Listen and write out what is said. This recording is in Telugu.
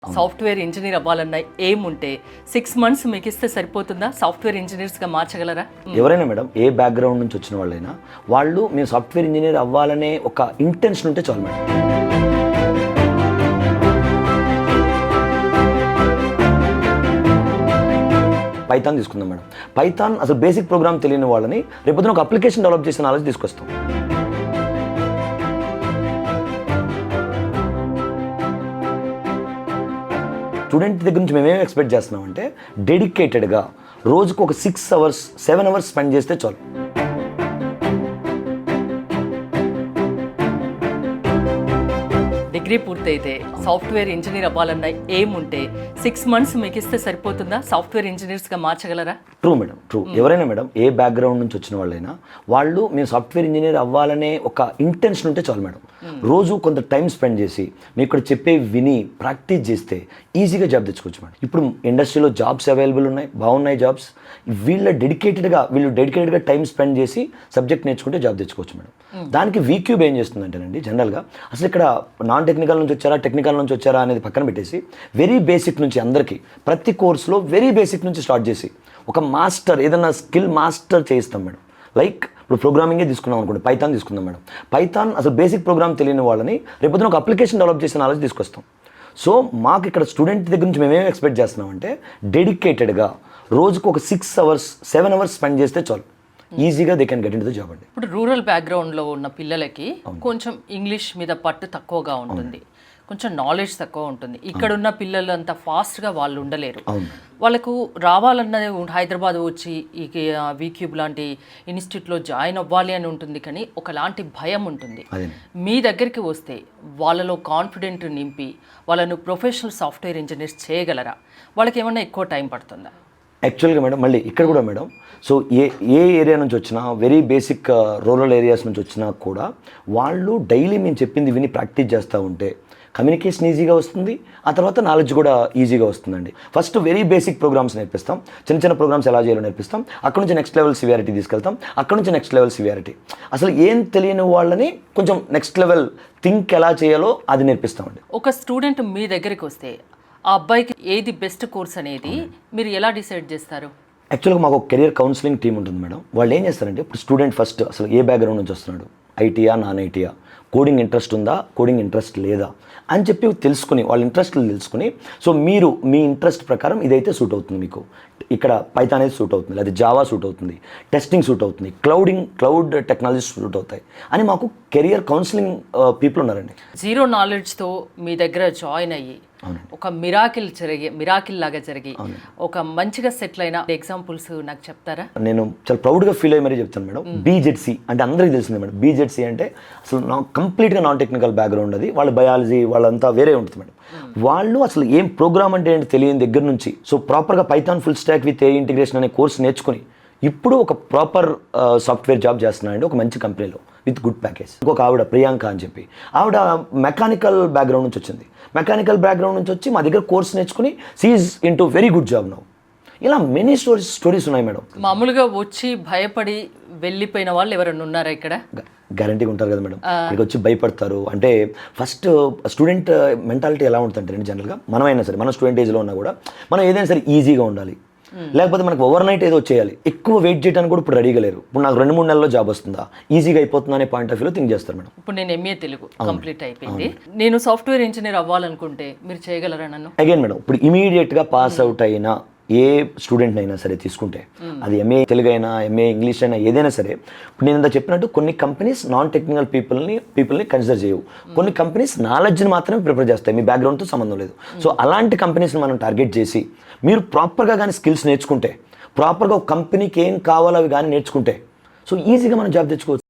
సాఫ్ట్వేర్ ఇంజనీర్ అవ్వాలన్న ఎయిమ్ ఉంటే 6 months మీకు ఇస్తే సరిపోతుందా? సాఫ్ట్వేర్ ఇంజనీర్స్గా మార్చగలరా? ఎవరైనా మేడం ఏ బ్యాక్గ్రౌండ్ నుంచి వచ్చిన వాళ్ళైనా వాళ్ళు మేము సాఫ్ట్వేర్ ఇంజనీర్ అవ్వాలనే ఒక ఇంటెన్షన్ ఉంటే చాలు మేడం. పైథాన్ తీసుకుందాం మేడం. పైథాన్ అసలు బేసిక్ ప్రోగ్రామ్ తెలియని వాళ్ళని రేపొద్దున ఒక అప్లికేషన్ డెవలప్ చేసిన నాలెడ్జ్ తీసుకొస్తాం. స్టూడెంట్ దగ్గర నుంచి మేమేం ఎక్స్పెక్ట్ చేస్తున్నామంటే డెడికేటెడ్గా రోజుకు ఒక 6 hours 7 hours స్పెండ్ చేస్తే చాలు. డిగ్రీ పూర్తయితే సాఫ్ట్వేర్ ఇంజనీర్ అవ్వాలన్న ఎయిమ్ ఉంటే 6 months మీకు ఇస్తే సరిపోతుందా? సాఫ్ట్వేర్ ఇంజనీర్స్గా మార్చగలరా? True madam, true. ఎవరైనా మేడం ఏ బ్యాక్గ్రౌండ్ నుంచి వచ్చిన వాళ్ళైనా వాళ్ళు మేము సాఫ్ట్వేర్ ఇంజనీర్ అవ్వాలనే ఒక ఇంటెన్షన్ ఉంటే చాలు మేడం. రోజు కొంత టైం స్పెండ్ చేసి మీకు ఇక్కడ చెప్పే విని ప్రాక్టీస్ చేస్తే ఈజీగా జాబ్ తెచ్చుకోవచ్చు మేడం. ఇప్పుడు ఇండస్ట్రీలో జాబ్స్ అవైలబుల్ ఉన్నాయి, బాగున్నాయి జాబ్స్. వీళ్ళు డెడికేటెడ్గా టైం స్పెండ్ చేసి సబ్జెక్ట్ నేర్చుకుంటే జాబ్ తెచ్చుకోవచ్చు మేడం. దానికి వీక్యూబ్ ఏం చేస్తుందంటేనండి, జనరల్గా అసలు ఇక్కడ నాన్ టెక్నికల్ నుంచి వచ్చారా టెక్నికల్ నుంచి వచ్చారా అనేది పక్కన పెట్టేసి వెరీ బేసిక్ నుంచి అందరికీ ప్రతి కోర్సులో వెరీ బేసిక్ నుంచి స్టార్ట్ చేసి ఒక మాస్టర్ ఏదైనా స్కిల్ మాస్టర్ చేయిస్తాం మేడం. లైక్ ఇప్పుడు ప్రోగ్రామింగే తీసుకున్నాం అనుకోండి, పైథాన్ తీసుకుందాం మేడం. పైథాన్ అసలు బేసిక్ ప్రోగ్రామ్ తెలియని వాళ్ళని రేపొద్దున ఒక అప్లికేషన్ డెవలప్ చేసిన నాలెడ్జ్ తీసుకొస్తాం. సో మాకు ఇక్కడ స్టూడెంట్ దగ్గర నుంచి మేమేం ఎక్స్పెక్ట్ చేస్తున్నామంటే డెడికేటెడ్గా రోజుకు ఒక 6 hours 7 hours స్పెండ్ చేస్తే చాలు. ఈజీగా they can get in to the job అండి. ఇప్పుడు రూరల్ బ్యాక్గ్రౌండ్లో ఉన్న పిల్లలకి కొంచెం ఇంగ్లీష్ మీద పట్టు తక్కువగా ఉంటుంది, కొంచెం నాలెడ్జ్ తక్కువ ఉంటుంది. ఇక్కడ ఉన్న పిల్లలు అంత ఫాస్ట్గా వాళ్ళు ఉండలేరు. వాళ్ళకు రావాలన్నది హైదరాబాద్ వచ్చి ఈ వీక్యూబ్ లాంటి ఇన్స్టిట్యూట్లో జాయిన్ అవ్వాలి అని ఉంటుంది, కానీ ఒకలాంటి భయం ఉంటుంది. మీ దగ్గరికి వస్తే వాళ్ళలో కాన్ఫిడెంట్ నింపి వాళ్ళను ప్రొఫెషనల్ సాఫ్ట్వేర్ ఇంజనీర్స్ చేయగలరా? వాళ్ళకి ఏమన్నా ఎక్కువ టైం పడుతుందా? యాక్చువల్గా మేడం మళ్ళీ ఇక్కడ కూడా మేడం, సో ఏ ఏరియా నుంచి వచ్చినా వెరీ బేసిక్ రూరల్ ఏరియాస్ నుంచి వచ్చినా కూడా వాళ్ళు డైలీ మేము చెప్పింది విని ప్రాక్టీస్ చేస్తూ ఉంటే కమ్యూనికేషన్ ఈజీగా వస్తుంది, ఆ తర్వాత నాలెడ్జ్ కూడా ఈజీగా వస్తుందండి. ఫస్ట్ వెరీ బేసిక్ ప్రోగ్రామ్స్ నేర్పిస్తాం, చిన్న చిన్న ప్రోగ్రామ్స్ ఎలా చేయాలో నేర్పిస్తాం, అక్కడ నుంచి నెక్స్ట్ లెవెల్ సివియారిటీ తీసుకెళ్తాం, అక్కడ నుంచి నెక్స్ట్ లెవెల్ సివియారిటీ. అసలు ఏం తెలియని వాళ్ళని కొంచెం నెక్స్ట్ లెవెల్ థింక్ ఎలా చేయాలో అది నేర్పిస్తామండి. ఒక స్టూడెంట్ మీ దగ్గరికి వస్తే ఆ అబ్బాయికి ఏది బెస్ట్ కోర్స్ అనేది మీరు ఎలా డిసైడ్ చేస్తారు? యాక్చువల్గా మాకు ఒక కెరియర్ కౌన్సిలింగ్ టీమ్ ఉంటుంది మేడం. వాళ్ళు ఏం చేస్తారంటే ఇప్పుడు స్టూడెంట్ ఫస్ట్ అసలు ఏ బ్యాక్గ్రౌండ్ నుంచి వస్తున్నాడు, ఐటీయా నాన్ ఐటీయా, కోడింగ్ ఇంట్రెస్ట్ ఉందా కోడింగ్ ఇంట్రెస్ట్ లేదా అని చెప్పి తెలుసుకుని వాళ్ళ ఇంట్రెస్ట్లు తెలుసుకుని, సో మీరు మీ ఇంట్రెస్ట్ ప్రకారం ఇదైతే సూట్ అవుతుంది, మీకు ఇక్కడ పైథాన్ అనేది సూట్ అవుతుంది, లేదా జావా సూట్ అవుతుంది, టెస్టింగ్ సూట్ అవుతుంది, క్లౌడ్ టెక్నాలజీ సూట్ అవుతాయి అని మాకు కెరియర్ కౌన్సిలింగ్ పీపుల్ ఉన్నారండి. జీరో నాలెడ్జ్తో మీ దగ్గర జాయిన్ అయ్యి ఒక మిరాకిల్ లాగా జరిగి ఒక మంచిగా సెటిల్ అయిన ఎగ్జాంపుల్స్ నాకు చెప్తారా? నేను చాలా ప్రౌడ్గా ఫీల్ అయ్యి మరీ చెప్తాను మేడం. బీజెడ్సీ అంటే అందరికీ తెలిసిందే మేడం. బీజెడ్సీ అంటే అసలు కంప్లీట్గా నాన్ టెక్నికల్ బ్యాక్గ్రౌండ్, అది వాళ్ళ బయాలజీ వాళ్ళంతా వేరే ఉంటుంది మేడం. వాళ్ళు అసలు ఏం ప్రోగ్రామ్ అంటే ఏంటి తెలియని దగ్గర నుంచి సో ప్రాపర్గా Python full stock with a integration అనే కోర్స్ నేర్చుకుని ఇప్పుడు ఒక ప్రాపర్ సాఫ్ట్వేర్ జాబ్ చేస్తున్నారండి ఒక మంచి కంపెనీలో విత్ గుడ్ ప్యాకేజ్. ఇంకొక ఆవిడ ప్రియాంక అని చెప్పి, ఆవిడ మెకానికల్ బ్యాక్గ్రౌండ్ నుంచి వచ్చింది. మెకానికల్ బ్యాక్గ్రౌండ్ నుంచి వచ్చి మా దగ్గర కోర్స్ నేర్చుకుని she's into very good job now. ఇలా మెనీ స్టోరీస్ ఉన్నాయి మేడం. మామూలుగా వచ్చి భయపడి వెళ్ళిపోయిన వాళ్ళు ఎవరైనా ఉన్నారా ఇక్కడ? గ్యారంటీగా ఉంటారు కదా మేడం. ఇక్కడికి వచ్చి భయపడతారు అంటే ఫస్ట్ స్టూడెంట్ మెంటాలిటీ ఎలా ఉంటుందంటే జనరల్గా మనమైనా సరే మన స్టూడెంట్ ఏజ్లో ఉన్నా కూడా మనం ఏదైనా సరే ఈజీగా ఉండాలి, లేకపోతే మనకు ఓవర్ నైట్ ఏదో చేయాలి, ఎక్కువ వెయిట్ చేయడానికి కూడా ఇప్పుడు రెడీగా లేరు. ఇప్పుడు నాకు 2-3 నెలల్లో జాబ్ వస్తుందా, ఈజీగా అయిపోతుందా అనే పాయింట్ ఆఫ్ వ్యూలో థింక్ చేస్తారు మేడం. ఇప్పుడు నేను ఎంఏ తెలుగు కంప్లీట్ అయిపోయింది, నేను సాఫ్ట్వేర్ ఇంజనీర్ అవ్వాలనుకుంటే మీరు చేయగలరా నన్ను? అగైన్ మేడం, ఇప్పుడు ఇమీడియట్గా పాస్ అవుట్ అయినా ఏ స్టూడెంట్ అయినా సరే తీసుకుంటే అది ఎంఏ తెలుగు అయినా ఎంఏ ఇంగ్లీష్ అయినా ఏదైనా సరే, ఇప్పుడు నేను ఇంత చెప్పినట్టు కొన్ని కంపెనీస్ నాన్ టెక్నికల్ పీపుల్ని కన్సిడర్ చేయవు, కొన్ని కంపెనీస్ నాలెడ్జ్ని మాత్రమే ప్రిఫర్ చేస్తాయి, మీ బ్యాక్గ్రౌండ్తో సంబంధం లేదు. సో అలాంటి కంపెనీస్ని మనం టార్గెట్ చేసి మీరు ప్రాపర్గా కానీ స్కిల్స్ నేర్చుకుంటే, ప్రాపర్గా ఒక కంపెనీకి ఏం కావాలో అవి కానీ నేర్చుకుంటే సో ఈజీగా మనం జాబ్ తెచ్చుకోవచ్చు.